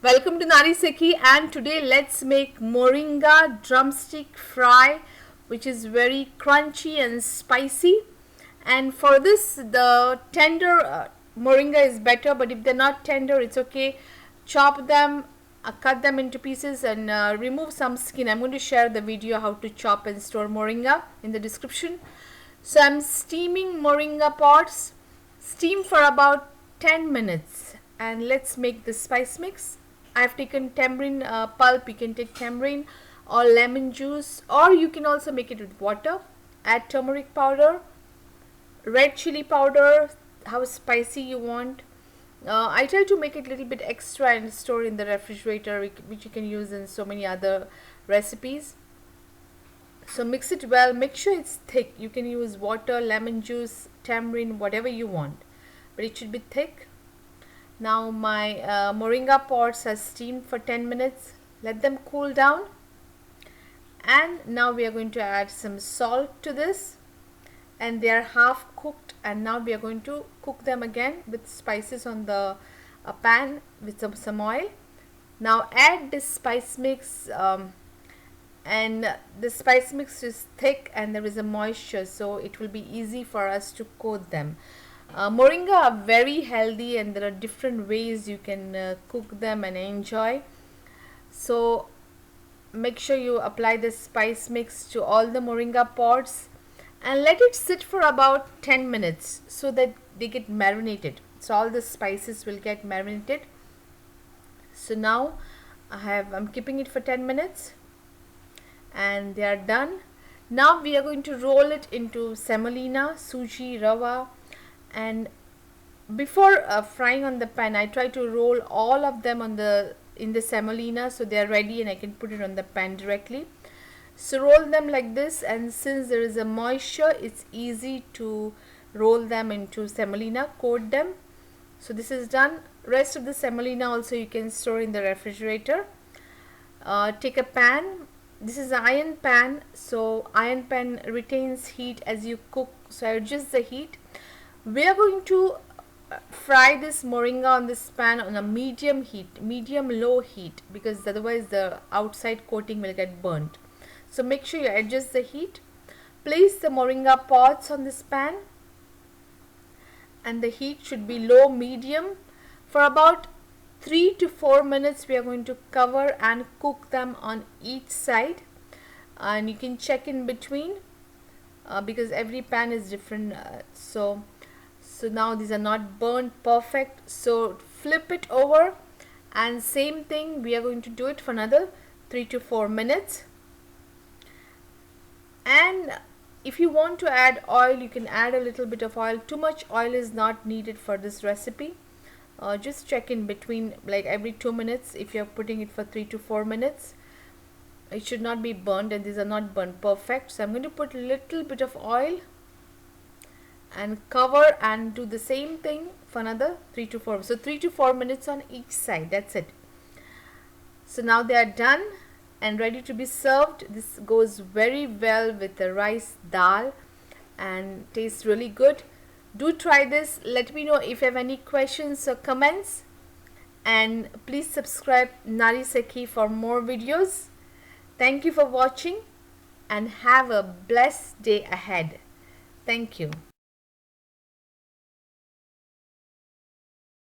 Welcome to Nari Sukhi, and today let's make moringa drumstick fry, which is very crunchy and spicy. And for this, the tender moringa is better, but if they're not tender, it's okay. Chop them, cut them into pieces, and remove some skin. I'm going to share the video how to chop and store moringa in the description. So I'm steaming moringa pods. Steam for about 10 minutes, and let's make the spice mix. I've taken tamarind pulp. You can take tamarind or lemon juice, or you can also make it with water. Add turmeric powder, red chili powder, how spicy you want. I try to make it a little bit extra and store in the refrigerator, which you can use in so many other recipes. So mix it well, make sure it's thick. You can use water, lemon juice, tamarind, whatever you want, but it should be thick. Now my moringa pods are steamed for 10 minutes. Let them cool down, and now we are going to add some salt to this, and they are half cooked, and now we are going to cook them again with spices on the pan with some oil. Now add this spice mix, and the spice mix is thick and there is a moisture, so it will be easy for us to coat them. Moringa are very healthy, and there are different ways you can cook them and enjoy. So make sure you apply this spice mix to all the moringa pods and let it sit for about 10 minutes so that they get marinated. So all the spices will get marinated. So now I'm keeping it for 10 minutes and they are done. Now we are going to roll it into semolina, suji, rava, and before frying on the pan, I try to roll all of them in the semolina so they are ready and I can put it on the pan directly. So roll them like this, and since there is a moisture, it's easy to roll them into semolina, coat them. So this is done. Rest of the semolina also you can store in the refrigerator. Take a pan. This is an iron pan, so iron pan retains heat as you cook, so I adjust the heat. We are going to fry this moringa on this pan on a medium low heat, because otherwise the outside coating will get burnt. So make sure you adjust the heat. Place the moringa pods on this pan, and the heat should be low medium. For about 3 to 4 minutes we are going to cover and cook them on each side, and you can check in between because every pan is different. So now these are not burnt perfect, so flip it over, and same thing we are going to do it for another 3 to 4 minutes. And if you want to add oil, you can add a little bit of oil. Too much oil is not needed for this recipe. Just check in between, like every 2 minutes. If you're putting it for 3 to 4 minutes, it should not be burnt, and these are not burnt perfect. So I'm going to put a little bit of oil and cover and do the same thing for another 3 to 4. So 3 to 4 minutes on each side. That's it. So now they are done and ready to be served. This goes very well with the rice dal and tastes really good. Do try this. Let me know if you have any questions or comments, and please subscribe Nari Sukhi for more videos. Thank you for watching and have a blessed day ahead. Thank you.